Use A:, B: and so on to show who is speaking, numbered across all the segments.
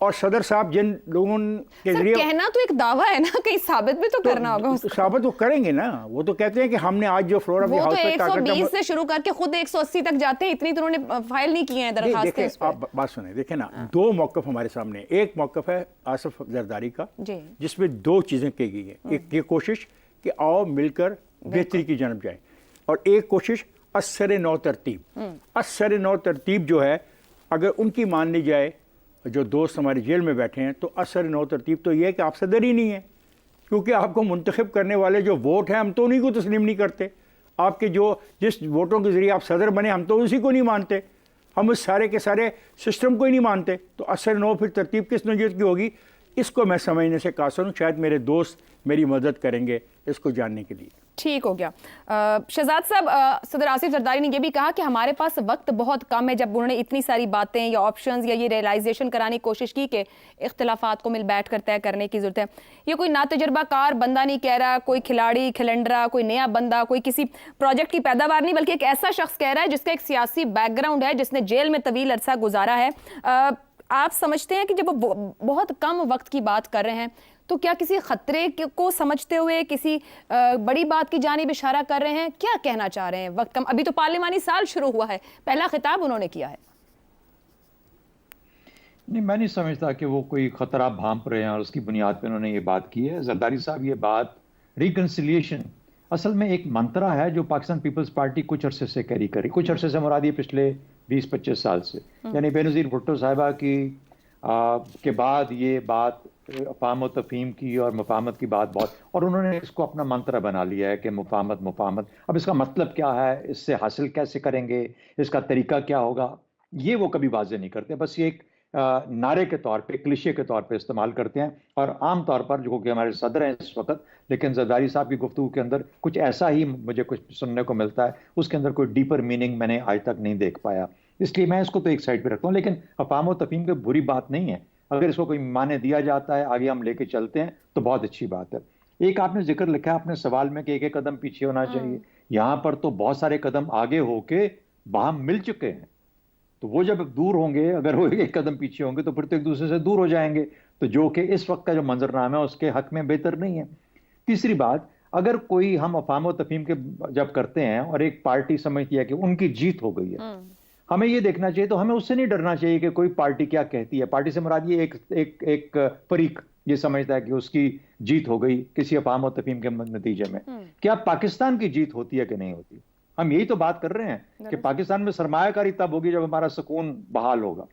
A: اور صدر صاحب جن لوگوں کے ذریعے
B: کہنا تو ایک دعویٰ ہے نا، کہیں ثابت بھی تو کرنا ہوگا اس کو.
A: ثابت وہ کریں گے نا. وہ تو کہتے ہیں کہ ہم نے آج جو فلور آف دی
B: وہ
A: ہاؤس
B: تو
A: میں
B: 120 سے شروع کر کے خود 180 تک جاتے ہیں، اتنی تو انہوں نے فائل نہیں کیے ہیں درخواستیں.
A: دیکھیں آپ بات سنیں، دیکھیں نا دو موقف ہمارے سامنے. ایک موقف ہے آصف زرداری کا جس میں دو چیزیں کی گئی ہیں. ایک یہ کوشش کہ آؤ مل کر بہتری کی جانب جائیں، اور ایک کوشش اثر نو ترتیب. اثر نو ترتیب جو ہے اگر ان کی مان لی جائے، جو دوست ہمارے جیل میں بیٹھے ہیں، تو اثر نو ترتیب تو یہ ہے کہ آپ صدر ہی نہیں ہیں، کیونکہ آپ کو منتخب کرنے والے جو ووٹ ہیں ہم تو انہیں کو تسلیم نہیں کرتے. آپ کے جو جس ووٹوں کے ذریعے آپ صدر بنے ہم تو اسی کو نہیں مانتے، ہم اس سارے کے سارے سسٹم کو ہی نہیں مانتے. تو اثر نو پھر ترتیب کس نوعیت کی ہوگی، اس کو میں سمجھنے سے قاصر ہوں. شاید میرے دوست میری مدد کریں گے اس کو جاننے کے لیے.
B: ٹھیک ہو گیا. شہزاد صاحب، صدر آصف زرداری نے یہ بھی کہا کہ ہمارے پاس وقت بہت کم ہے. جب انہوں نے اتنی ساری باتیں یا آپشنز یا یہ ریئلائزیشن کرانے کی کوشش کی کہ اختلافات کو مل بیٹھ کر طے کرنے کی ضرورت ہے، یہ کوئی ناتجربہ کار بندہ نہیں کہہ رہا، کوئی کھلاڑی کھلنڈرا، کوئی نیا بندہ، کوئی کسی پروجیکٹ کی پیداوار نہیں، بلکہ ایک ایسا شخص کہہ رہا ہے جس کا ایک سیاسی بیک گراؤنڈ ہے، جس نے جیل میں طویل عرصہ گزارا ہے. آپ سمجھتے ہیں کہ جب وہ بہت کم وقت کی بات کر رہے ہیں تو کیا کسی خطرے کو سمجھتے ہوئے کسی بڑی بات کی جانب اشارہ کر رہے ہیں؟ کیا کہنا چاہ رہے ہیں؟ وقت کم، ابھی تو پارلیمانی سال شروع ہوا ہے، پہلا خطاب انہوں نے کیا ہے.
C: نہیں، میں نہیں سمجھتا کہ وہ کوئی خطرہ بھانپ رہے ہیں اور اس کی بنیاد پہ انہوں نے یہ بات کی ہے. زرداری صاحب، یہ بات ریکنسیلیشن اصل میں ایک منترا ہے جو پاکستان پیپلز پارٹی کچھ عرصے سے کیری کری. کچھ عرصے سے مراد یہ پچھلے 20-25 سال سے، یعنی بے نظیر بھٹو صاحبہ کی کے بعد یہ بات افہام و تفہیم کی اور مفاہمت کی بات بہت، اور انہوں نے اس کو اپنا منتر بنا لیا ہے کہ مفاہمت مفاہمت. اب اس کا مطلب کیا ہے، اس سے حاصل کیسے کریں گے، اس کا طریقہ کیا ہوگا، یہ وہ کبھی واضح نہیں کرتے. بس یہ ایک نعرے کے طور پہ، کلیشے کے طور پہ استعمال کرتے ہیں. اور عام طور پر جو کہ ہمارے صدر ہیں اس وقت، لیکن زرداری صاحب کی گفتگو کے اندر کچھ ایسا ہی مجھے کچھ سننے کو ملتا ہے، اس کے اندر کوئی ڈیپر میننگ میں نے آج تک نہیں دیکھ پایا. اس لیے میں اس کو تو ایک سائڈ پہ رکھتا ہوں. لیکن افہام و تفہیم کی بری بات نہیں ہے، اگر اس کو کوئی معنی دیا جاتا ہے، آگے ہم لے کے چلتے ہیں تو بہت اچھی بات ہے. ایک آپ نے ذکر لکھا ہے اپنے سوال میں کہ ایک ایک قدم پیچھے ہونا چاہیے. یہاں پر تو بہت سارے قدم آگے ہو کے باہم مل چکے ہیں، تو وہ جب دور ہوں گے، اگر وہ ایک قدم پیچھے ہوں گے تو پھر تو ایک دوسرے سے دور ہو جائیں گے، تو جو کہ اس وقت کا جو منظرنامہ ہے اس کے حق میں بہتر نہیں ہے. تیسری بات، اگر کوئی ہم افہام و تفہیم کے جب کرتے ہیں اور ایک پارٹی سمجھتی ہے کہ ان کی جیت ہو گئی ہے، ہمیں یہ دیکھنا چاہیے، تو ہمیں اس سے نہیں ڈرنا چاہیے کہ کوئی پارٹی کیا کہتی ہے. پارٹی سے مراد یہ ایک فریق یہ سمجھتا ہے کہ اس کی جیت ہو گئی کسی افہام و تفہیم کے نتیجے میں. کیا پاکستان کی جیت ہوتی ہے کہ نہیں ہوتی؟ ہم یہی تو بات کر رہے ہیں کہ پاکستان میں سرمایہ کاری تب ہوگی جب ہمارا سکون بحال ہوگا.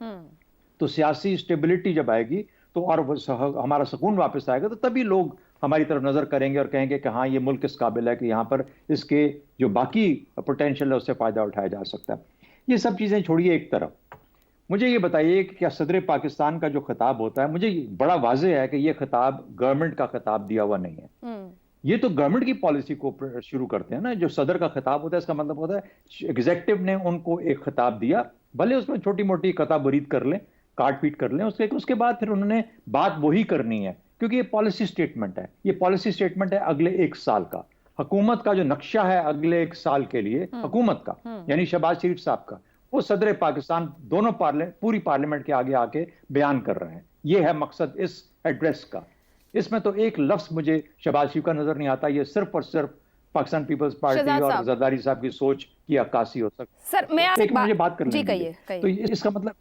C: تو سیاسی اسٹیبلٹی جب آئے گی تو اور ہمارا سکون واپس آئے گا، تو تبھی لوگ ہماری طرف نظر کریں گے اور کہیں گے کہ ہاں یہ ملک اس قابل ہے کہ یہاں پر اس کے جو باقی پوٹینشیل ہے اس سے فائدہ اٹھایا جا سکتا ہے. یہ سب چیزیں چھوڑیے ایک طرف، مجھے یہ بتائیے کہ کیا صدر پاکستان کا جو خطاب ہوتا ہے، مجھے بڑا واضح ہے کہ یہ خطاب گورنمنٹ کا خطاب دیا ہوا نہیں ہے. یہ تو گورنمنٹ کی پالیسی کو شروع کرتے ہیں نا. جو صدر کا خطاب ہوتا ہے اس کا مطلب ہوتا ہے ایگزیکٹو نے ان کو ایک خطاب دیا، بھلے اس میں چھوٹی موٹی قطع برید کر لیں، کاٹ پیٹ کر لیں، اس کے بعد پھر انہوں نے بات وہی کرنی ہے، کیونکہ یہ پالیسی سٹیٹمنٹ ہے. یہ پالیسی سٹیٹمنٹ ہے اگلے 1 سال کا. حکومت کا جو نقشہ ہے اگلے 1 سال کے لیے، حکومت کا یعنی شہباز شریف صاحب کا، وہ صدر پاکستان دونوں پوری پارلیمنٹ کے آگے آ کے بیان کر رہے ہیں. یہ ہے مقصد اس ایڈریس کا. اس میں تو ایک لفظ مجھے شہباز شریف کا نظر نہیں آتا. یہ صرف اور صرف پاکستان پیپلز پارٹی اور زرداری صاحب کی سوچ کی عکاسی ہو سکتی ہے.
B: سر میں
C: مجھے بات کر لیں تو اس کا مطلب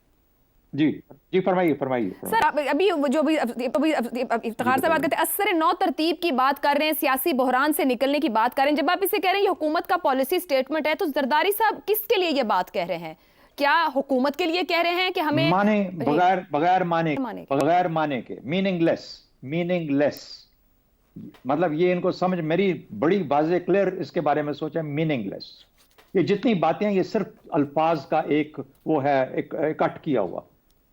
C: جی فرمائیے.
B: سر ابھی جو بھی افتخار سے بات کرتے ہیں، اثر نو ترتیب کی بات کر رہے ہیں، سیاسی بحران سے نکلنے کی بات کر رہے ہیں. جب آپ اسے کہہ رہے ہیں یہ حکومت کا پالیسی سٹیٹمنٹ ہے، تو زرداری صاحب کس کے لیے یہ بات کہہ رہے ہیں؟ کیا حکومت کے لیے کہہ رہے ہیں کہ ہمیں
C: بغیر معنی کے میننگ لیس مطلب یہ ان کو سمجھ، میری بڑی واضح کلیئر اس کے بارے میں سوچا، میننگ لیس. یہ جتنی باتیں ہیں یہ صرف الفاظ کا ایک وہ ہے، ایک اکٹھ کیا ہوا،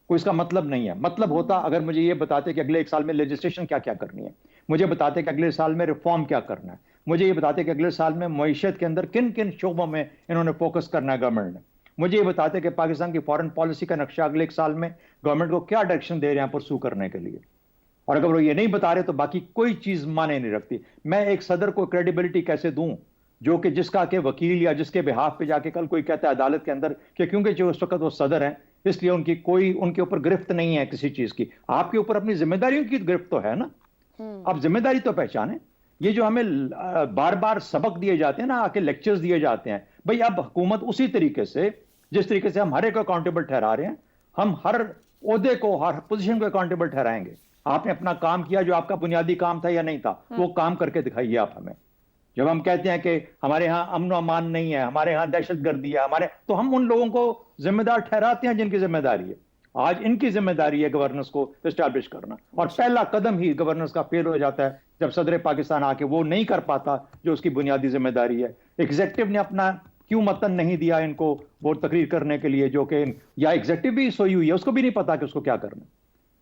C: کوئی اس کا مطلب نہیں ہے. مطلب ہوتا اگر مجھے یہ بتاتے کہ اگلے 1 سال میں لیجسلیشن کیا کرنی ہے، مجھے بتاتے کہ اگلے سال میں ریفارم کیا کرنا ہے، مجھے یہ بتاتے کہ اگلے سال میں معیشت کے اندر کن کن شعبوں میں انہوں نے فوکس کرنا ہے گورنمنٹ نے، مجھے یہ بتاتے کہ پاکستان کی فارن پالیسی کا نقشہ اگلے 1 سال میں گورنمنٹ کو کیا ڈائریکشن دے رہے ہیں پرسو کرنے کے لیے. اور اگر وہ یہ نہیں بتا رہے تو باقی کوئی چیز مانے نہیں رکھتی. میں ایک صدر کو کریڈیبلٹی کیسے دوں جو کہ جس کا کہ وکیل یا جس کے بہاف پہ جا کے کل کوئی کہتا ہے عدالت کے اندر کہ کیونکہ جو اس وقت وہ صدر ہیں اس لیے ان کے اوپر گرفت نہیں ہے کسی چیز کی. آپ کے اوپر اپنی ذمہ داریوں کی گرفت تو ہے نا. آپ ذمہ داری تو پہچانیں. یہ جو ہمیں بار بار سبق دیے جاتے ہیں نا, آ کے لیکچرز دیے جاتے ہیں, بھئی اب حکومت اسی طریقے سے, جس طریقے سے ہم ہر ایک کو اکاؤنٹیبل ٹھہرا رہے ہیں, ہم ہر عہدے کو, ہر پوزیشن کو اکاؤنٹیبل ٹھہرائیں گے. آپ نے اپنا کام کیا, جو آپ کا بنیادی کام تھا یا نہیں تھا, وہ کام کر کے دکھائیے آپ ہمیں. جب ہم کہتے ہیں کہ ہمارے ہاں امن و امان نہیں ہے, ہمارے ہاں دہشت گردی ہے, تو ہم ان لوگوں کو ذمہ دار ٹھہراتے ہیں جن کی ذمہ داری ہے. آج ان کی ذمہ داری ہے گورننس کو اسٹیبلش کرنا, اور پہلا قدم ہی گورننس کا فیل ہو جاتا ہے جب صدر پاکستان آ کے وہ نہیں کر پاتا جو اس کی بنیادی ذمہ داری ہے. ایگزیکٹو نے اپنا کیوں متن نہیں دیا ان کو وہ تقریر کرنے کے لیے, جو کہ یا ایگزیکٹو بھی سوئی ہوئی ہے, اس کو بھی نہیں پتا کہ اس کو کیا کرنا.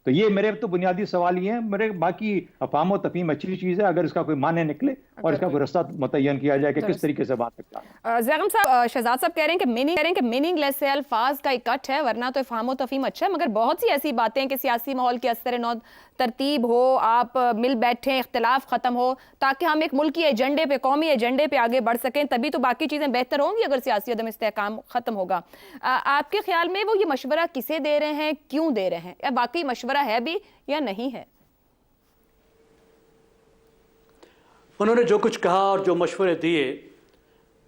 C: تو یہ میرے تو بنیادی سوال یہ ہیں. میرے باقی افہام و تفہیم اچھی چیز ہے, اگر اس کا کوئی معنی نکلے اور اس کا کوئی رستہ متعین کیا جائے کہ کس طریقے سے بات کرتا ہے.
B: زیغم صاحب, شہزاد صاحب کہہ رہے ہیں کہ میننگ لیس سے الفاظ کا اکٹھ ہے, ورنہ تو افہام و تفہیم اچھا ہے, مگر بہت سی ایسی باتیں کہ سیاسی ماحول کی اثر نو ترتیب ہو, آپ مل بیٹھیں, اختلاف ختم ہو, تاکہ ہم ایک ملکی ایجنڈے پہ, قومی ایجنڈے پہ آگے بڑھ سکیں, تبھی تو باقی چیزیں بہتر ہوں گی اگر سیاسی عدم استحکام ختم ہوگا. آپ کے خیال میں وہ یہ مشورہ کسے دے رہے ہیں, کیوں دے رہے ہیں, یا باقی مشورہ ہے بھی یا نہیں ہے؟
D: انہوں نے جو کچھ کہا اور جو مشورے دیے,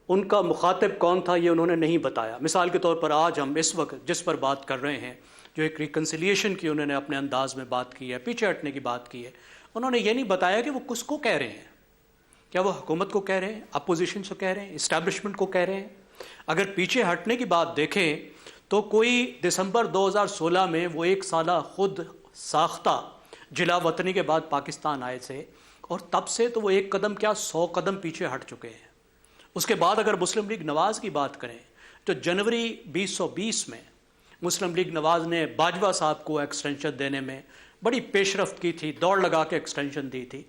D: ان کا مخاطب کون تھا یہ انہوں نے نہیں بتایا. مثال کے طور پر آج ہم اس وقت جس پر بات کر رہے ہیں, جو ایک ریکنسیلیشن کی انہوں نے اپنے انداز میں بات کی ہے, پیچھے ہٹنے کی بات کی ہے, انہوں نے یہ نہیں بتایا کہ وہ کس کو کہہ رہے ہیں. کیا وہ حکومت کو کہہ رہے ہیں, اپوزیشن کو کہہ رہے ہیں, اسٹیبلشمنٹ کو کہہ رہے ہیں؟ اگر پیچھے ہٹنے کی بات دیکھیں تو کوئی دسمبر 2016 میں وہ ایک سالہ خود ساختہ جلا وطنی کے بعد پاکستان آئے تھے, اور تب سے تو وہ ایک قدم کیا 100 قدم پیچھے ہٹ چکے ہیں. اس کے بعد اگر مسلم لیگ نواز کی بات کریں تو جنوری 2020 میں مسلم لیگ نواز نے باجوہ صاحب کو ایکسٹینشن دینے میں بڑی پیش رفت کی تھی, دوڑ لگا کے ایکسٹینشن دی تھی,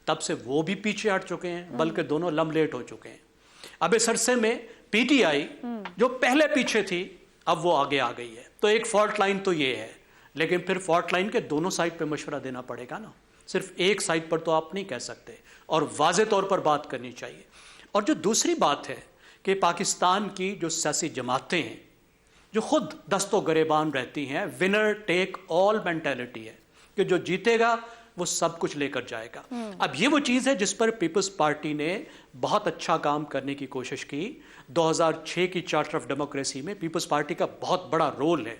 D: تب سے وہ بھی پیچھے ہٹ چکے ہیں, بلکہ دونوں لملیٹ ہو چکے ہیں. اب اس عرصے میں پی ٹی آئی جو پہلے پیچھے تھی اب وہ آگے آ گئی ہے. تو ایک فالٹ لائن تو یہ ہے, لیکن پھر فالٹ لائن کے دونوں سائڈ پہ مشورہ دینا پڑے گا نا, صرف ایک سائڈ پر تو آپ نہیں کہہ سکتے, اور واضح طور پر بات کرنی چاہیے. اور جو دوسری بات ہے کہ پاکستان کی جو سیاسی جماعتیں ہیں جو خود دست و گریبان رہتی ہیں, ونر ٹیک آل مینٹیلٹی ہے, کہ جو جیتے گا وہ سب کچھ لے کر جائے گا. اب یہ وہ چیز ہے جس پر پیپلز پارٹی نے بہت اچھا کام کرنے کی کوشش کی. 2006 کی چارٹر آف ڈیموکریسی میں پیپلز پارٹی کا بہت بڑا رول ہے.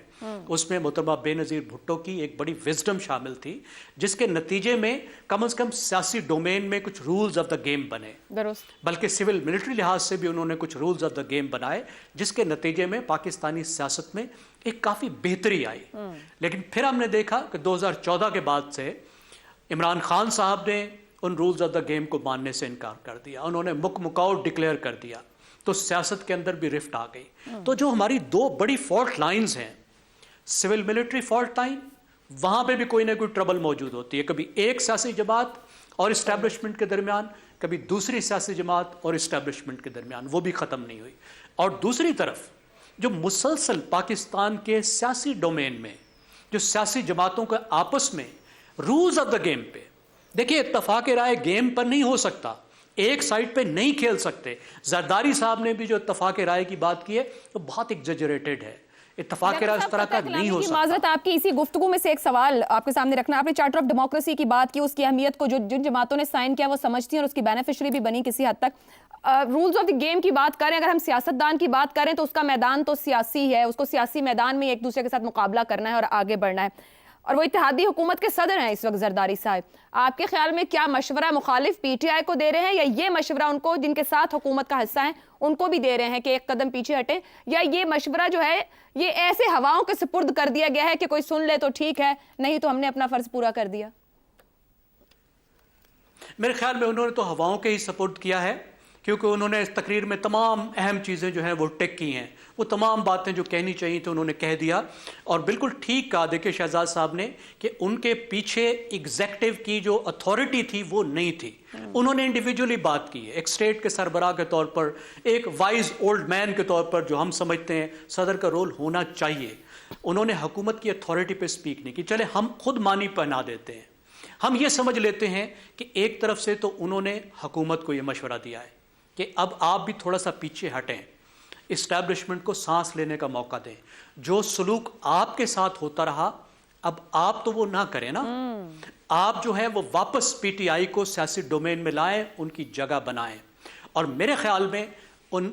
D: اس میں محترمہ بے نظیر بھٹو کی ایک بڑی وزڈم شامل تھی, جس کے نتیجے میں کم از کم سیاسی ڈومین میں کچھ رولز آف دا گیم بنے, بلکہ سول ملٹری لحاظ سے بھی انہوں نے کچھ رولز آف دا گیم بنائے, جس کے نتیجے میں پاکستانی سیاست میں ایک کافی بہتری آئی. لیکن پھر ہم نے دیکھا کہ 2014 کے بعد سے عمران خان صاحب نے ان رولز آف دا گیم کو ماننے سے انکار کر دیا, انہوں نے مکمکاؤ ڈکلیئر کر دیا, تو سیاست کے اندر بھی رفٹ آ گئی. تو جو ہماری دو بڑی فالٹ لائنز ہیں, سول ملٹری فالٹ لائن, وہاں پہ بھی کوئی نہ کوئی ٹربل موجود ہوتی ہے, کبھی ایک سیاسی جماعت اور اسٹیبلشمنٹ کے درمیان, کبھی دوسری سیاسی جماعت اور اسٹیبلشمنٹ کے درمیان, وہ بھی ختم نہیں ہوئی. اور دوسری طرف جو مسلسل پاکستان کے سیاسی ڈومین میں جو سیاسی جماعتوں کا آپس میں رولز آف دا گیم پہ, دیکھیے اتفاق رائے گیم پر نہیں ہو سکتا, ایک سائڈ پہ نہیں کھیل سکتے. زرداری صاحب نے بھی جو اتفاق رائے کی بات کی ہے وہ بہت ایگزیجریٹڈ ہے, اتفاق رائے اس طرح کا نہیں ہو سکتا.
B: معذرت, آپ کی اسی گفتگو میں سے ایک سوال آپ کے سامنے رکھنا. آپ نے چارٹر آف ڈیموکریسی کی بات کی, اس کی اہمیت کو جو جن جماعتوں نے سائن کیا وہ سمجھتی ہیں اور اس کی بینیفیشری بھی بنی کسی حد تک. رولز آف دی گیم کی بات کریں, اگر ہم سیاستدان کی بات کریں تو اس کا میدان تو سیاسی ہے, اس کو سیاسی میدان میں ایک دوسرے کے ساتھ مقابلہ کرنا ہے اور آگے بڑھنا ہے, اور وہ اتحادی حکومت کے صدر ہیں اس وقت زرداری صاحب. آپ کے خیال میں کیا مشورہ مخالف پی ٹی آئی کو دے رہے ہیں, یا یہ مشورہ ان کو جن کے ساتھ حکومت کا حصہ ہیں ان کو بھی دے رہے ہیں کہ ایک قدم پیچھے ہٹیں, یا یہ مشورہ جو ہے یہ ایسے ہواؤں کے سپرد کر دیا گیا ہے کہ کوئی سن لے تو ٹھیک ہے, نہیں تو ہم نے اپنا فرض پورا کر دیا؟
D: میرے خیال میں انہوں نے تو ہواؤں کے ہی سپورٹ کیا ہے, کیونکہ انہوں نے اس تقریر میں تمام اہم چیزیں جو ہیں وہ ٹک کی ہیں, وہ تمام باتیں جو کہنی چاہیے تھیں انہوں نے کہہ دیا. اور بالکل ٹھیک کہا دیکھیں شہزاد صاحب نے کہ ان کے پیچھے ایگزیکٹو کی جو اتھارٹی تھی وہ نہیں تھی, انہوں نے انڈیویجولی بات کی ہے. ایک اسٹیٹ کے سربراہ کے طور پر, ایک وائز اولڈ مین کے طور پر جو ہم سمجھتے ہیں صدر کا رول ہونا چاہیے, انہوں نے حکومت کی اتھارٹی پہ سپیک نہیں کی. چلے ہم خود مانی پہنا دیتے ہیں, ہم یہ سمجھ لیتے ہیں کہ ایک طرف سے تو انہوں نے حکومت کو یہ مشورہ دیا ہے کہ اب آپ بھی تھوڑا سا پیچھے ہٹیں, اسٹیبلشمنٹ کو سانس لینے کا موقع دیں. جو سلوک آپ کے ساتھ ہوتا رہا اب آپ تو وہ نہ کریں نا. آپ جو ہے وہ واپس پی ٹی آئی کو سیاسی ڈومین میں لائیں, ان کی جگہ بنائیں. اور میرے خیال میں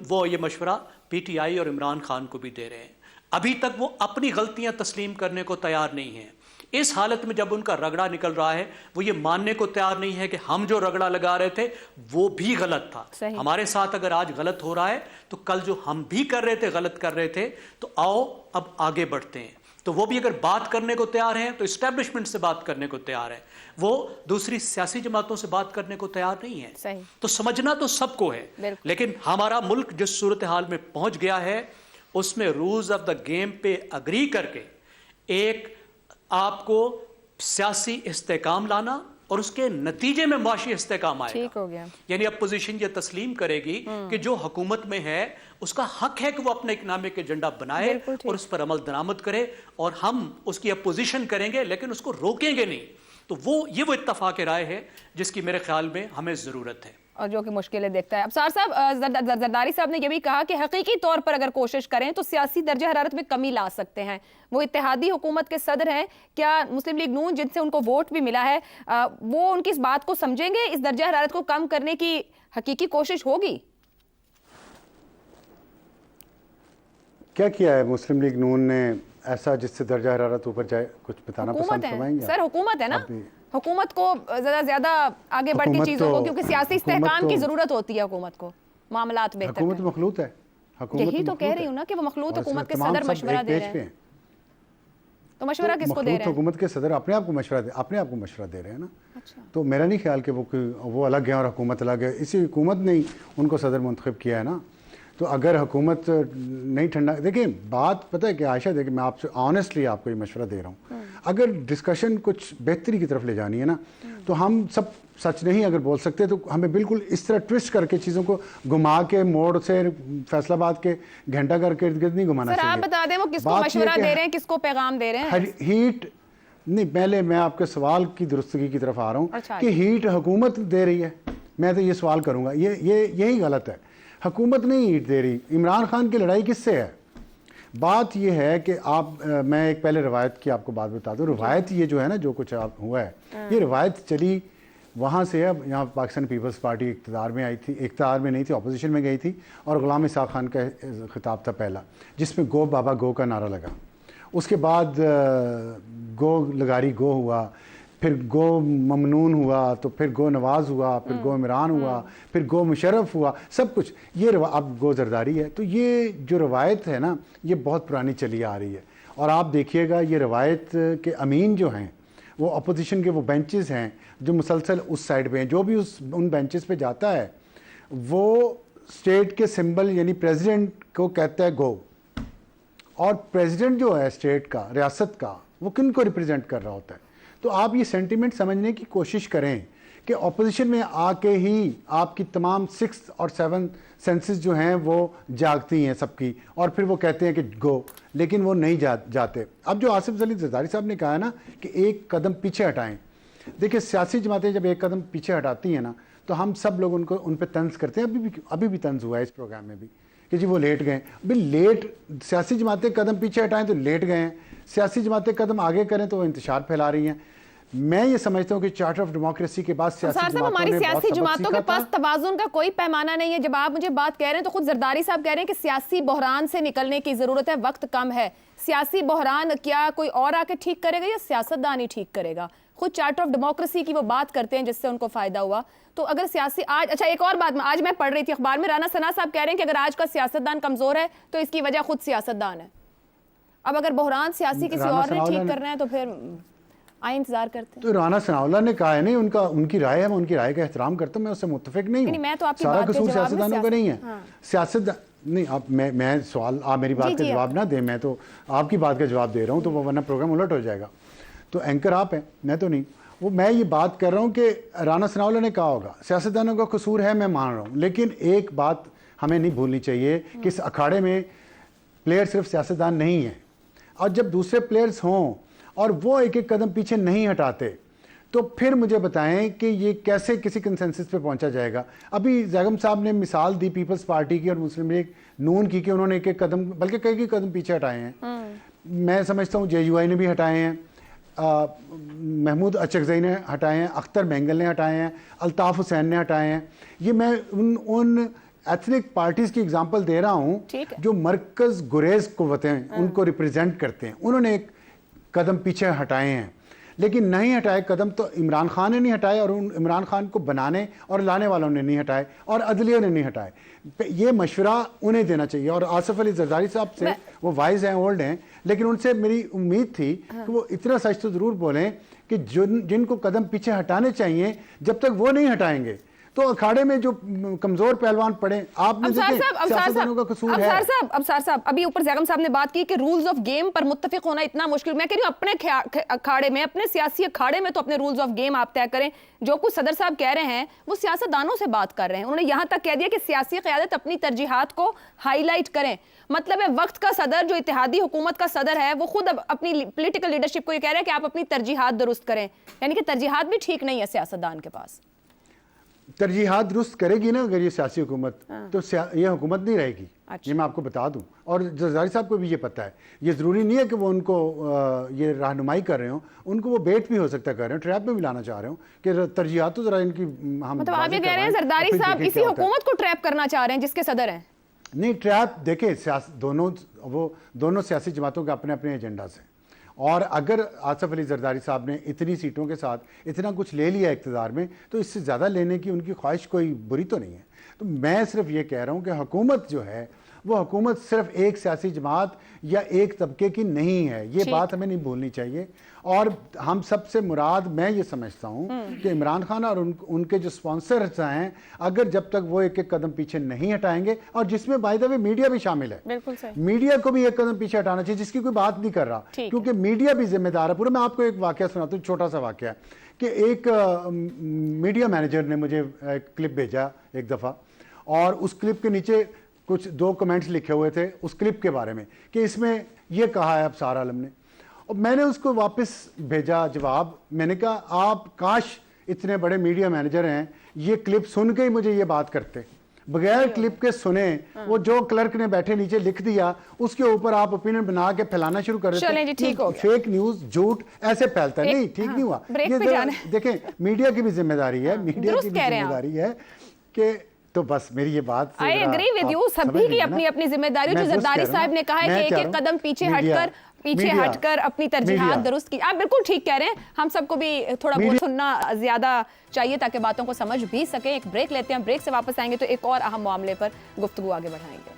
D: وہ یہ مشورہ پی ٹی آئی اور عمران خان کو بھی دے رہے ہیں. ابھی تک وہ اپنی غلطیاں تسلیم کرنے کو تیار نہیں ہیں. اس حالت میں جب ان کا رگڑا نکل رہا ہے وہ یہ ماننے کو تیار نہیں ہے کہ ہم جو رگڑا لگا رہے تھے وہ بھی غلط تھا. ہمارے ساتھ اگر آج غلط ہو رہا ہے تو کل جو ہم بھی کر رہے تھے غلط کر رہے تھے, تو آؤ اب آگے بڑھتے ہیں. تو وہ بھی اگر بات کرنے کو تیار ہیں تو اسٹیبلشمنٹ سے بات کرنے کو تیار ہے, وہ دوسری سیاسی جماعتوں سے بات کرنے کو تیار نہیں ہے. تو سمجھنا تو سب کو ہے, لیکن ہمارا ملک جس صورتحال میں پہنچ گیا ہے اس میں رولز آف دا گیم پہ اگری کر کے ایک آپ کو سیاسی استحکام لانا اور اس کے نتیجے میں معاشی استحکام آئے گا.
B: ٹھیک ہو گیا.
D: یعنی اپوزیشن یہ تسلیم کرے گی کہ جو حکومت میں ہے اس کا حق ہے کہ وہ اپنا اکنامک ایجنڈا بنائے اور اس پر عمل درآمد کرے, اور ہم اس کی اپوزیشن کریں گے لیکن اس کو روکیں گے نہیں. تو وہ اتفاق رائے ہے جس کی میرے خیال میں ہمیں ضرورت ہے
B: اور جو کہ مشکلیں دیکھتا ہے. ابصار صاحب, زرداری صاحب نے یہ بھی کہا کہ حقیقی طور پر اگر کوشش کریں تو سیاسی درجہ حرارت میں کمی لا سکتے ہیں. وہ اتحادی حکومت کے صدر ہیں, کیا مسلم لیگ نون جن سے ان کو ووٹ بھی ملا ہے وہ ان کی اس بات کو سمجھیں گے, اس درجہ حرارت کو کم کرنے کی حقیقی کوشش ہوگی؟
E: کیا ہے مسلم لیگ نون نے ایسا جس سے درجہ حرارت اوپر جائے؟ کچھ بتانا پسند فرمائیں گے؟
B: سر حکومت ہے نا, حکومت کو زیادہ آگے بڑھتی چیزوں کو, کیونکہ سیاسی استحکام کی ضرورت ہوتی ہے حکومت کو معاملات بہتر.
E: حکومت مخلوط ہے,
B: یہی تو کہہ رہی ہوں نا کہ وہ مخلوط حکومت کے صدر مشورہ دے رہے ہیں. تو مشورہ کس کو دے رہے ہیں؟
E: حکومت کے صدر اپنے آپ کو مشورہ دے رہے ہیں نا. تو میرا نہیں خیال کہ وہ الگ ہیں اور حکومت الگ ہے. اسی حکومت نے ان کو صدر منتخب کیا ہے نا. تو اگر حکومت نہیں ٹھنڈا, دیکھیں بات پتہ ہے کہ عائشہ, دیکھیں میں آپ سے آنیسٹلی آپ کو یہ مشورہ دے رہا ہوں, اگر ڈسکشن کچھ بہتری کی طرف لے جانی ہے نا تو ہم سب سچ نہیں اگر بول سکتے تو ہمیں بالکل اس طرح ٹوسٹ کر کے چیزوں کو گھما کے موڑ سے فیصل آباد کے گھنٹہ گھر کے ارد گرد نہیں گھمانا چاہیے.
B: سر آپ بتا دیں وہ کس کو مشورہ دے رہے ہیں, کس کو پیغام دے رہے ہیں؟
E: ہیٹ نہیں, پہلے میں آپ کے سوال کی درستگی کی طرف آ رہا ہوں کہ ہیٹ حکومت دے رہی ہے. میں تو یہ سوال کروں گا, یہی غلط ہے. حکومت نہیں ہیٹ دے رہی. عمران خان کی لڑائی کس سے ہے؟ بات یہ ہے کہ میں ایک پہلے روایت کی آپ کو بات بتا دوں. روایت یہ جو ہے نا, جو کچھ ہوا ہے یہ روایت چلی وہاں سے. اب یہاں پاکستان پیپلز پارٹی اقتدار میں آئی تھی, اقتدار میں نہیں تھی, اپوزیشن میں گئی تھی, اور غلام اسحاق خان کا خطاب تھا پہلا, جس میں گو بابا گو کا نعرہ لگا. اس کے بعد گو لگاری گو ہوا, پھر گو ممنون ہوا, تو پھر گو نواز ہوا, پھر گو عمران ہوا, پھر گو مشرف ہوا, سب کچھ یہ اب گو زرداری ہے. تو یہ جو روایت ہے نا یہ بہت پرانی چلی آ رہی ہے. اور آپ دیکھیے گا یہ روایت کے امین جو ہیں وہ اپوزیشن کے وہ بینچز ہیں جو مسلسل اس سائڈ پہ ہیں. جو بھی ان بینچز پہ جاتا ہے وہ اسٹیٹ کے سمبل یعنی پریزیڈنٹ کو کہتا ہے گو, اور پریزیڈنٹ جو ہے اسٹیٹ کا, ریاست کا, وہ کن کو ریپرزینٹ کر رہا ہوتا ہے. تو آپ یہ سینٹیمنٹ سمجھنے کی کوشش کریں کہ اپوزیشن میں آ کے ہی آپ کی تمام 6 اور 7 سینسز جو ہیں وہ جاگتی ہیں سب کی, اور پھر وہ کہتے ہیں کہ گو, لیکن وہ نہیں جاتے. اب جو آصف زلی زرداری صاحب نے کہا ہے نا کہ ایک قدم پیچھے ہٹائیں, دیکھیں سیاسی جماعتیں جب ایک قدم پیچھے ہٹاتی ہیں نا تو ہم سب لوگ ان پہ طنز کرتے ہیں. ابھی بھی طنز ہوا ہے اس پروگرام میں بھی کہ جی وہ لیٹ گئے. لیٹ سیاسی جماعتیں قدم پیچھے ہٹائیں تو لیٹ گئے ہیں, سیاسی جماعتیں قدم آگے کریں تو وہ انتشار پھیلا رہی ہیں. میں یہ سمجھتا ہوں کہ چارٹر آف ڈیموکریسی کے بعد
B: ہماری سیاسی جماعتوں کے پاس توازن کا کوئی پیمانہ نہیں ہے. جب آپ مجھے بات کہہ رہے ہیں تو خود زرداری صاحب کہہ رہے ہیں کہ سیاسی بحران سے نکلنے کی ضرورت ہے, وقت کم ہے. سیاسی بحران کیا کوئی اور آ کے ٹھیک کرے گا یا سیاستدان ہی ٹھیک کرے گا؟ خود چارٹر آف ڈیموکریسی کی وہ بات کرتے ہیں جس سے ان کو فائدہ ہوا. تو اگر سیاسی اچھا ایک اور بات آج میں پڑھ رہی تھی اخبار میں, رانا ثنا صاحب کہہ رہے ہیں کہ اگر آج کا سیاستدان کمزور ہے تو اس کی وجہ خود سیاستدان ہے. اب اگر بحران سیاسی کسی اور نے ٹھیک کرنا ہے تو پھر آئیں انتظار کرتے ہیں.
E: تو رانا ثناءاللہ نے کہا ہے نہیں, ان کی رائے ہے, میں ان کی رائے کا احترام کرتا ہوں, میں اس سے متفق نہیں ہوں. سارا قصور سیاستدانوں کا نہیں ہے. سیاست نہیں, اب میں سوال آپ میری بات کا جواب نہ دیں, میں تو آپ کی بات کا جواب دے رہا ہوں, تو وہ ورنہ پروگرام الٹ ہو جائے گا. تو اینکر آپ ہیں, میں تو نہیں. میں یہ بات کر رہا ہوں کہ رانا ثناءاللہ نے کہا ہوگا سیاستدانوں کا قصور ہے, میں مان رہا ہوں, لیکن ایک بات ہمیں نہیں بھولنی چاہیے کہ اس اکھاڑے میں پلیئر صرف سیاستدان نہیں ہیں, اور جب دوسرے پلیئرز ہوں اور وہ ایک ایک قدم پیچھے نہیں ہٹاتے تو پھر مجھے بتائیں کہ یہ کیسے کسی کنسنسس پہ پہنچا جائے گا. ابھی زیغم صاحب نے مثال دی پیپلز پارٹی کی اور مسلم لیگ نون کی کہ انہوں نے ایک قدم بلکہ کئی قدم پیچھے ہٹائے ہیں. میں سمجھتا ہوں JUI نے بھی ہٹائے ہیں, محمود اچکزئی نے ہٹائے ہیں, اختر مینگل نے ہٹائے ہیں, الطاف حسین نے ہٹائے ہیں. یہ میں ان ایتھنک پارٹیز کی اگزامپل دے رہا ہوں جو مرکز گریز قوتیں ان کو ریپرزینٹ کرتے ہیں. انہوں نے ایک قدم پیچھے ہٹائے ہیں, لیکن نہیں ہٹائے قدم تو عمران خان نے نہیں ہٹائے, اور عمران خان کو بنانے اور لانے والوں نے نہیں ہٹائے, اور عدلیہ نے نہیں ہٹائے. یہ مشورہ انہیں دینا چاہیے. اور آصف علی زرداری صاحب سے, وہ وائز ہیں, اولڈ ہیں, لیکن ان سے میری امید تھی کہ وہ اتنا سچ تو ضرور بولیں کہ جن کو قدم پیچھے ہٹانے چاہیے جب تک وہ نہیں ہٹائیں گے تو اکھاڑے میں جو کمزور پہلوان پڑے. آپ نے سیاستدانوں کا قصور ہے.
B: ابصار صاحب ابھی اوپر زیغم صاحب نے بات کی کہ رولز آف گیم پر متفق ہونا اتنا مشکل. میں کہہ رہی ہوں اپنے اکھاڑے میں, اپنے سیاسی اکھاڑے میں تو اپنے رولز آف گیم آپ طے کریں. جو کچھ صدر صاحب کہہ رہے ہیں وہ سیاستدانوں سے بات کر رہے ہیں. انہوں نے یہاں تک کہہ دیا کہ سیاسی قیادت اپنی ترجیحات کو ہائی لائٹ کریں. مطلب ہے وقت کا صدر جو اتحادی حکومت کا صدر ہے وہ خود اپنی پولیٹیکل لیڈرشپ کو یہ کہہ رہا ہے کہ آپ اپنی ترجیحات درست کریں. یعنی کہ ترجیحات بھی ٹھیک نہیں ہے سیاستدان کے پاس.
E: ترجیحات درست کرے گی نا اگر یہ سیاسی حکومت, تو یہ حکومت نہیں رہے گی. یہ میں آپ کو بتا دوں, اور زرداری صاحب کو بھی یہ پتہ ہے. یہ ضروری نہیں ہے کہ وہ ان کو یہ رہنمائی کر رہے ہوں, ان کو وہ بیٹ بھی ہو سکتا ہے کر رہے ہوں, ٹریپ میں بھی لانا چاہ رہے ہوں کہ ترجیحات تو ذرا ان کی ہم
B: مطلب آپ یہ کہہ رہے ہیں زرداری صاحب اسی حکومت کو ٹریپ کرنا چاہ رہے ہیں جس کے صدر ہیں.
E: نہیں, ٹریپ دیکھیں دونوں سیاسی جماعتوں کے اپنے اپنے ایجنڈاز ہیں. اور اگر آصف علی زرداری صاحب نے اتنی سیٹوں کے ساتھ اتنا کچھ لے لیا اقتدار میں, تو اس سے زیادہ لینے کی ان کی خواہش کوئی بری تو نہیں ہے. تو میں صرف یہ کہہ رہا ہوں کہ حکومت جو ہے وہ حکومت صرف ایک سیاسی جماعت یا ایک طبقے کی نہیں ہے. یہ بات ہمیں نہیں بھولنی چاہیے. اور ہم سب سے مراد میں یہ سمجھتا ہوں کہ عمران خان اور ان کے جو سپانسرز ہیں, اگر جب تک وہ ایک ایک قدم پیچھے نہیں ہٹائیں گے, اور جس میں بائی دا وے میڈیا بھی شامل ہے, میڈیا کو بھی ایک قدم پیچھے ہٹانا چاہیے, جس کی کوئی بات نہیں کر رہا, کیونکہ میڈیا بھی ذمہ دار ہے پورا. میں آپ کو ایک واقعہ سناتا ہوں, چھوٹا سا واقعہ کہ ایک میڈیا مینیجر نے مجھے ایک کلپ بھیجا ایک دفعہ, اور اس کلپ کے نیچے کچھ 2 کمنٹس لکھے ہوئے تھے اس کلپ کے بارے میں کہ اس میں یہ کہا ہے ابصار عالم نے. اور میں نے اس کو واپس بھیجا جواب. میں نے کہا آپ کاش اتنے بڑے میڈیا مینیجر ہیں, یہ کلپ سن کے ہی مجھے یہ بات کرتے, بغیر کلپ کے سنے وہ جو کلرک نے بیٹھے نیچے لکھ دیا اس کے اوپر آپ اوپینین بنا کے پھیلانا شروع کر دیتے. فیک نیوز, جھوٹ ایسے پھیلتا ہے. نہیں, ٹھیک نہیں ہوا. یہ دیکھیں میڈیا کی بھی ذمہ داری ہے, میڈیا کی بھی ذمہ داری ہے کہ تو بس میری یہ بات
B: I agree with you, سبھی کی اپنی اپنی ذمہ داری. جو زرداری صاحب نے کہا ہے کہ ایک ایک قدم پیچھے ہٹ کر اپنی ترجیحات درست کی, آپ بالکل ٹھیک کہہ رہے ہیں. ہم سب کو بھی تھوڑا بہت سننا زیادہ چاہیے تاکہ باتوں کو سمجھ بھی سکیں. ایک بریک لیتے ہیں, بریک سے واپس آئیں گے تو ایک اور اہم معاملے پر گفتگو آگے بڑھائیں گے.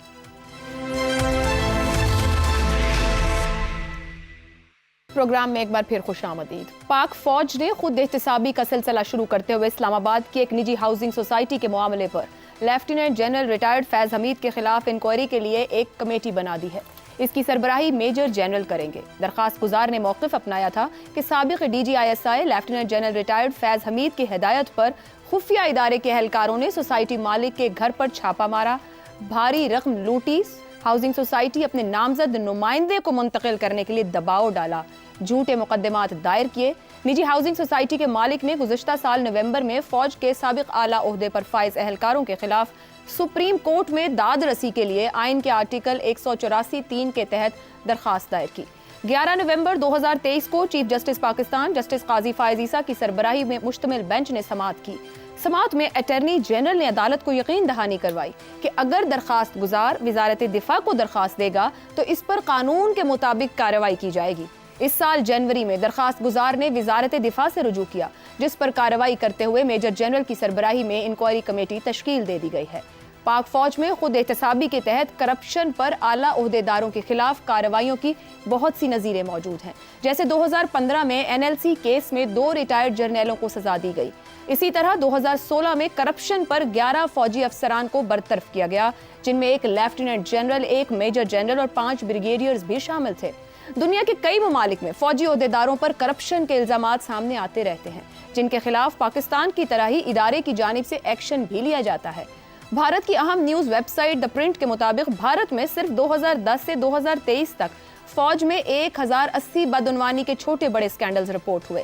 B: پروگرام میں ایک بار پھر خوش آمدید. پاک فوج نے خود احتسابی کا سلسلہ شروع کرتے ہوئے اسلام آباد کی ایک نجی ہاؤسنگ سوسائٹی کے معاملے پر لیفٹیننٹ جنرل ریٹائرڈ فیض حمید کے خلاف انکوائری کے لیے ایک کمیٹی بنا دی ہے. اس کی سربراہی میجر جنرل کریں گے. درخواست گزار نے موقف اپنایا تھا کہ سابق DGISI لیفٹیننٹ جنرل ریٹائرڈ فیض حمید کی ہدایت پر خفیہ ادارے کے اہلکاروں نے سوسائٹی مالک کے گھر پر چھاپا مارا, بھاری رقم لوٹی, ہاؤسنگ سوسائٹی اپنے نامزد نمائندے کو منتقل کرنے کے لیے دباؤ ڈالا, جھوٹے مقدمات دائر کیے. نجی ہاؤسنگ سوسائٹی کے مالک نے گزشتہ سال نومبر میں فوج کے سابق اعلیٰ عہدے پر فائز اہلکاروں کے خلاف سپریم کورٹ میں داد رسی کے لیے آئین کے آرٹیکل 184(3) کے تحت درخواست دائر کی. 11 نومبر 2023 کو چیف جسٹس پاکستان جسٹس قاضی فائز عیسیٰ کی سربراہی میں مشتمل بینچ نے سماعت کی. سماعت میں اٹارنی جنرل نے عدالت کو یقین دہانی کروائی کہ اگر درخواست گزار وزارت دفاع کو درخواست دے گا تو اس پر قانون کے مطابق کارروائی کی جائے گی. اس سال جنوری میں درخواست گزار نے وزارت دفاع سے رجوع کیا, جس پر کارروائی کرتے ہوئے میجر جنرل کی سربراہی میں انکوائری کمیٹی تشکیل دے دی گئی ہے. پاک فوج میں خود احتسابی کے تحت کرپشن پر اعلیٰ عہدیداروں کے خلاف کارروائیوں کی بہت سی نظیریں موجود ہیں. جیسے 2015 میں NLC کیس میں 2 ریٹائرڈ جرنیلوں کو سزا دی گئی. اسی طرح 2016 میں کرپشن پر 11 فوجی افسران کو برطرف کیا گیا, جن میں ایک لیفٹیننٹ جنرل, ایک میجر جنرل اور 5 بریگیڈیئرز بھی شامل تھے. دنیا کے کئی ممالک میں فوجی عہدیداروں پر کرپشن کے الزامات سامنے آتے رہتے ہیں, جن کے خلاف پاکستان کی طرح ہی ادارے کی جانب سے ایکشن بھی لیا جاتا ہے. بھارت کی اہم news website the Print کے مطابق بھارت میں صرف 2010 سے 2023 تک فوج میں 1080 بدعنوانی کے چھوٹے بڑے سکینڈلز رپورٹ ہوئے.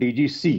C: DGC।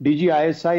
C: DGISI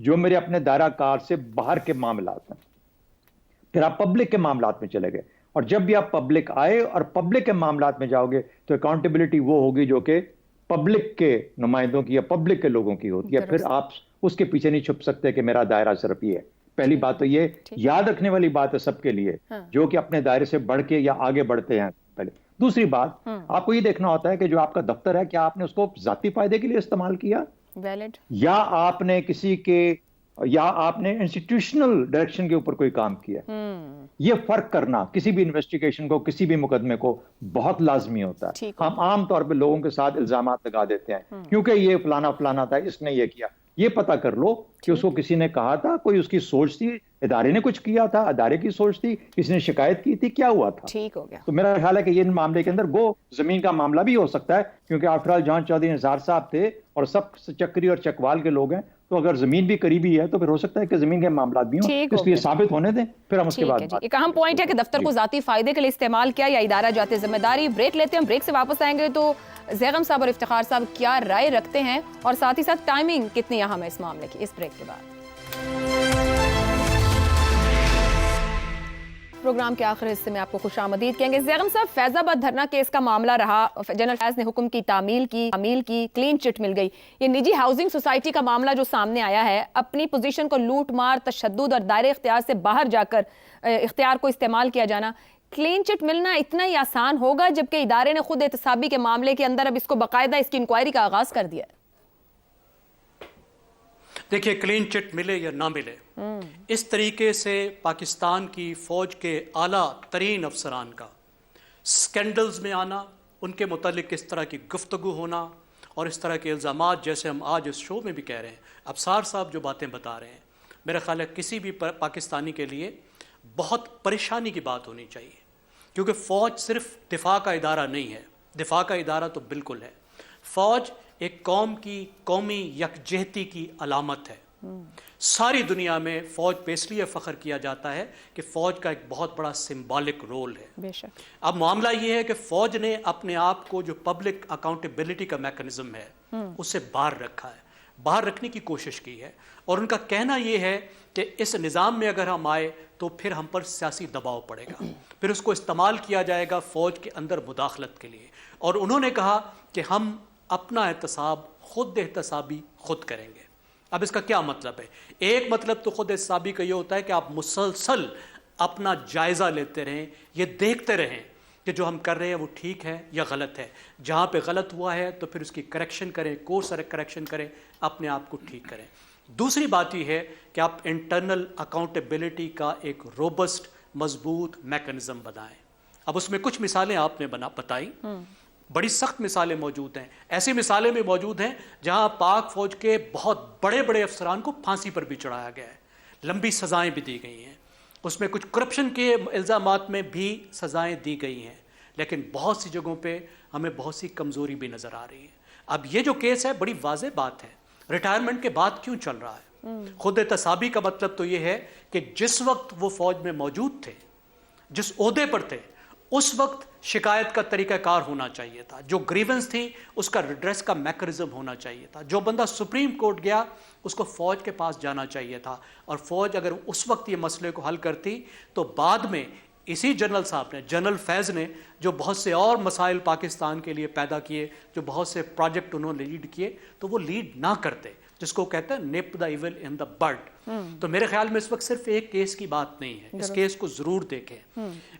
C: جو میرے اپنے دائرہ کار سے باہر کے معاملات ہیں. پھر آپ پبلک کے معاملات میں چلے گئے, اور جب بھی آپ پبلک آئے اور پبلک کے معاملات میں جاؤ گے تو اکاؤنٹیبلٹی وہ ہوگی جو کہ پبلک کے نمائندوں کی یا پبلک کے لوگوں کی ہوتی ہے. پھر آپ اس کے پیچھے نہیں چھپ سکتے کہ میرا دائرہ صرف یہ ہے. پہلی بات تو یہ یاد رکھنے والی بات ہے سب کے لیے جو کہ اپنے دائرے سے بڑھ کے یا آگے بڑھتے ہیں پہلے. دوسری بات, آپ کو یہ دیکھنا ہوتا ہے کہ جو آپ کا دفتر ہے کیا آپ نے اس کو ذاتی فائدے کے لیے استعمال کیا, یا آپ نے کسی کے, یا آپ نے انسٹیٹیوشنل ڈائریکشن کے اوپر کوئی کام کیا. یہ فرق کرنا کسی بھی انویسٹیگیشن کو, کسی بھی مقدمے کو بہت لازمی ہوتا ہے. ہم عام طور پہ لوگوں کے ساتھ الزامات لگا دیتے ہیں کیونکہ یہ فلانا فلانا تھا, اس نے یہ کیا. یہ پتا کر لو کہ اس کو کسی نے کہا تھا, کوئی اس کی سوچ تھی, ادارے نے کچھ کیا تھا, ادارے کی سوچ تھی, کسی نے شکایت کی تھی, کیا ہوا تھا.
B: ٹھیک ہو گیا.
C: تو میرا خیال ہے کہ یہ معاملے کے اندر گو زمین کا معاملہ بھی ہو سکتا ہے, کیونکہ آفٹر آل جان چودھری نثار صاحب تھے اور سب چکری اور چکوال کے لوگ ہیں, تو اگر زمین بھی قریبی ہے تو پھر ہو سکتا ہے کہ زمین کے معاملات بھی ہوں, اس لیے ثابت ہونے دیں, پھر ہم اس کے بعد.
B: ایک اہم پوائنٹ ہے کہ دفتر کو ذاتی فائدے کے لیے استعمال کیا یا ادارہ جاتی ذمہ داری. بریک لیتے ہیں, بریک سے واپس آئیں گے تو زیغم صاحب اور افتخار صاحب کیا رائے رکھتے ہیں, اور ساتھ ہی ساتھ ٹائمنگ کتنی اہم ہے اس معاملے کی, اس بریک کے بعد. پروگرام کے آخر حصے میں آپ کو خوش آمدید کہیں گے. زیغم صاحب, فیض آباد دھرنا کیس کا معاملہ رہا, جنرل فیض نے حکم کی تعمیل کی, کلین چٹ مل گئی. یہ نجی ہاؤسنگ سوسائٹی کا معاملہ جو سامنے آیا ہے, اپنی پوزیشن کو لوٹ مار, تشدد اور دائرے اختیار سے باہر جا کر اختیار کو استعمال کیا جانا, کلین چٹ ملنا اتنا ہی آسان ہوگا جبکہ ادارے نے خود احتسابی کے معاملے کے اندر اب اس کو باقاعدہ اس کی انکوائری کا آغاز کر دیا ہے.
D: دیکھیے, کلین چٹ ملے یا نہ ملے, اس طریقے سے پاکستان کی فوج کے اعلیٰ ترین افسران کا سکینڈلز میں آنا, ان کے متعلق اس طرح کی گفتگو ہونا اور اس طرح کے الزامات جیسے ہم آج اس شو میں بھی کہہ رہے ہیں, ابصار صاحب جو باتیں بتا رہے ہیں, میرا خیال ہے کسی بھی پاکستانی کے لیے بہت پریشانی کی بات ہونی چاہیے, کیونکہ فوج صرف دفاع کا ادارہ نہیں ہے. دفاع کا ادارہ تو بالکل ہے. فوج ایک قوم کی قومی یکجہتی کی علامت ہے. ساری دنیا میں فوج پہ اس لیے فخر کیا جاتا ہے کہ فوج کا ایک بہت بڑا سمبولک رول ہے.
B: بے شک.
D: اب معاملہ یہ ہے کہ فوج نے اپنے آپ کو جو پبلک اکاؤنٹیبلٹی کا میکنزم ہے اس سے باہر رکھا ہے, باہر رکھنے کی کوشش کی ہے, اور ان کا کہنا یہ ہے کہ اس نظام میں اگر ہم آئے تو پھر ہم پر سیاسی دباؤ پڑے گا, پھر اس کو استعمال کیا جائے گا فوج کے اندر مداخلت کے لیے. اور انہوں نے کہا کہ ہم اپنا احتساب خود احتسابی خود کریں گے. اب اس کا کیا مطلب ہے؟ ایک مطلب تو خود احتسابی کا یہ ہوتا ہے کہ آپ مسلسل اپنا جائزہ لیتے رہیں, یہ دیکھتے رہیں کہ جو ہم کر رہے ہیں وہ ٹھیک ہے یا غلط ہے. جہاں پہ غلط ہوا ہے تو پھر اس کی کریکشن کریں, کورس کریکشن کریں, اپنے آپ کو ٹھیک کریں. دوسری بات یہ ہے کہ آپ انٹرنل اکاؤنٹیبلٹی کا ایک روبسٹ مضبوط میکنزم بنائیں. اب اس میں کچھ مثالیں آپ نے بتائی, بڑی سخت مثالیں موجود ہیں. ایسی مثالیں بھی موجود ہیں جہاں پاک فوج کے بہت بڑے بڑے افسران کو پھانسی پر بھی چڑھایا گیا ہے, لمبی سزائیں بھی دی گئی ہیں, اس میں کچھ کرپشن کے الزامات میں بھی سزائیں دی گئی ہیں, لیکن بہت سی جگہوں پہ ہمیں بہت سی کمزوری بھی نظر آ رہی ہے. اب یہ جو کیس ہے بڑی واضح بات ہے, ریٹائرمنٹ کے بعد کیوں چل رہا ہے؟ خود احتسابی کا مطلب تو یہ ہے کہ جس وقت وہ فوج میں موجود تھے, جس عہدے پر تھے, اس وقت شکایت کا طریقہ کار ہونا چاہیے تھا, جو گریونس تھی اس کا ریڈریس کا میکنزم ہونا چاہیے تھا. جو بندہ سپریم کورٹ گیا اس کو فوج کے پاس جانا چاہیے تھا, اور فوج اگر اس وقت یہ مسئلے کو حل کرتی تو بعد میں اسی جنرل صاحب نے, جنرل فیض نے, جو بہت سے اور مسائل پاکستان کے لیے پیدا کیے, جو بہت سے پروجیکٹ انہوں نے لیڈ کیے, تو وہ لیڈ نہ کرتے, جس کو کہتے ہیں نپ دا ایول ان دا بڈ. تو میرے خیال میں اس وقت صرف ایک کیس کی بات نہیں ہے, اس کیس کو ضرور دیکھیں.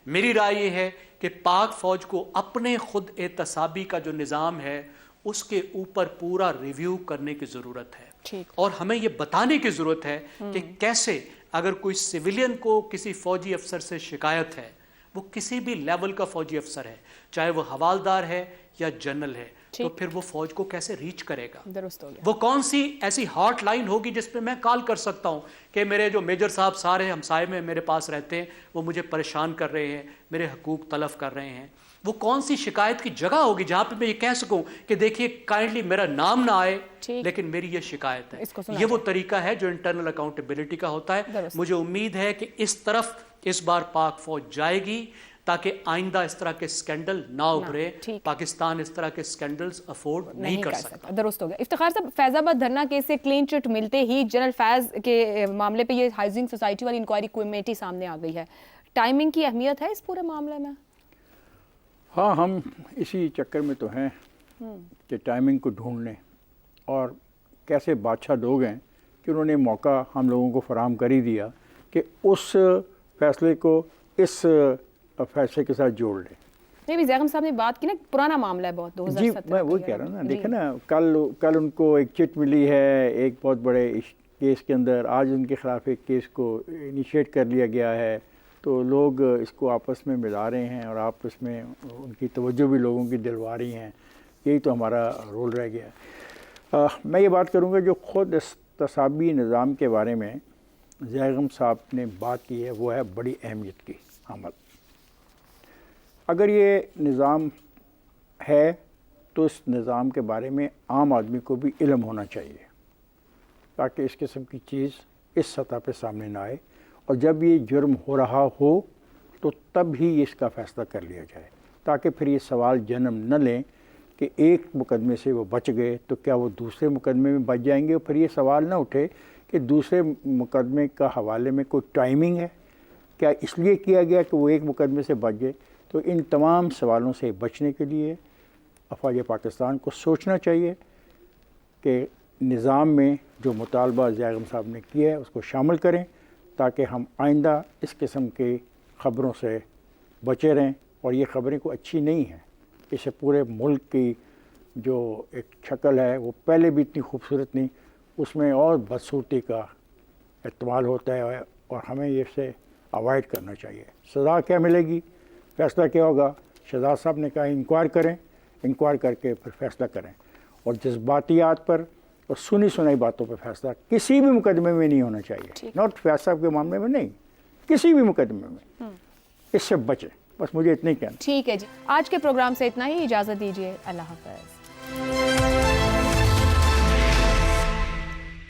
D: میری رائے یہ ہے کہ پاک فوج کو اپنے خود احتسابی کا جو نظام ہے اس کے اوپر پورا ریویو کرنے کی ضرورت ہے, اور ہمیں یہ بتانے کی ضرورت ہے کہ کیسے اگر کوئی سویلین کو کسی فوجی افسر سے شکایت ہے, وہ کسی بھی لیول کا فوجی افسر ہے, چاہے وہ حوالدار ہے یا جنرل ہے, تو پھر وہ فوج کو کیسے ریچ کرے گا؟ وہ کون سی ایسی ہاٹ لائن ہوگی جس پہ میں کال کر سکتا ہوں کہ میرے جو میجر صاحب سارے ہمسائے میں میرے پاس رہتے ہیں, وہ مجھے پریشان کر رہے ہیں, میرے حقوق تلف کر رہے ہیں؟ وہ کون سی شکایت کی جگہ ہوگی جہاں پہ میں یہ کہہ سکوں کہ دیکھیے کائنڈلی میرا نام نہ آئے لیکن میری یہ شکایت ہے؟ یہ وہ طریقہ ہے جو انٹرنل اکاؤنٹیبلٹی کا ہوتا ہے. مجھے امید ہے کہ اس طرف اس بار پاک فوج جائے گی تاکہ آئندہ اس طرح کے سکینڈل نہ ابھرے. پاکستان اس طرح کے سکینڈلز افورڈ نہیں کر سکتا.
B: درست ہو گیا. افتخار صاحب، فیض آباد دھرنا کیس سے کلین چٹ ملتے ہی جنرل فیض کے معاملے پہ یہ ہاؤسنگ سوسائٹی والی انکوائری کمیٹی سامنے آ گئی ہے. ٹائمنگ کی اہمیت ہے اس پورے معاملے میں؟
A: ہاں، ہم اسی چکر میں تو ہیں کہ ٹائمنگ کو ڈھونڈ لیں، اور کیسے بادشاہ لوگ ہیں کہ انہوں نے موقع ہم لوگوں کو فراہم کر ہی دیا کہ اس فیصلے کو اس فیصلے کے ساتھ جوڑ لیں.
B: نہیں بھی زیغم صاحب نے بات کی نا، پرانا معاملہ ہے بہت 2017.
A: جی میں وہی کہہ رہا ہوں نا. دیکھیں نا، کل ان کو ایک چٹ ملی ہے ایک بہت بڑے کیس کے اندر، آج ان کے خلاف ایک کیس کو انیشیٹ کر لیا گیا ہے، تو لوگ اس کو آپس میں ملا رہے ہیں اور آپس میں ان کی توجہ بھی لوگوں کی دلوا رہی ہیں. یہی تو ہمارا رول رہ گیا ہے. میں یہ بات کروں گا جو خود احتسابی نظام کے بارے میں زیغم صاحب نے بات کی ہے، وہ ہے بڑی اہمیت کی عمل. اگر یہ نظام ہے تو اس نظام کے بارے میں عام آدمی کو بھی علم ہونا چاہیے، تاکہ اس قسم کی چیز اس سطح پہ سامنے نہ آئے، اور جب یہ جرم ہو رہا ہو تو تب ہی اس کا فیصلہ کر لیا جائے، تاکہ پھر یہ سوال جنم نہ لیں کہ ایک مقدمے سے وہ بچ گئے تو کیا وہ دوسرے مقدمے میں بچ جائیں گے، اور پھر یہ سوال نہ اٹھے کہ دوسرے مقدمے کا حوالے میں کوئی ٹائمنگ ہے، کیا اس لیے کیا گیا کہ وہ ایک مقدمے سے بچ گئے. تو ان تمام سوالوں سے بچنے کے لیے افواج پاکستان کو سوچنا چاہیے کہ نظام میں جو مطالبہ زیغم صاحب نے کیا ہے اس کو شامل کریں، تاکہ ہم آئندہ اس قسم کے خبروں سے بچے رہیں. اور یہ خبریں کوئی اچھی نہیں ہیں، اس سے پورے ملک کی جو ایک شکل ہے وہ پہلے بھی اتنی خوبصورت نہیں، اس میں اور بدصورتی کا احتمال ہوتا ہے، اور ہمیں یہ سے اوائڈ کرنا چاہیے. سزا کیا ملے گی، فیصلہ کیا ہوگا، شہزاد صاحب نے کہا انکوائر کریں، انکوائر کر کے پھر فیصلہ کریں. اور جذباتیات پر اور سنی سنائی باتوں پہ فیصلہ کسی بھی مقدمے میں نہیں ہونا چاہیے. ناٹ فیض صاحب کے معاملے میں نہیں، کسی بھی مقدمے میں اس سے بچیں. بس مجھے اتنا ہی کہنا.
B: ٹھیک ہے جی، آج کے پروگرام سے اتنا ہی. اجازت دیجیے. اللہ حافظ.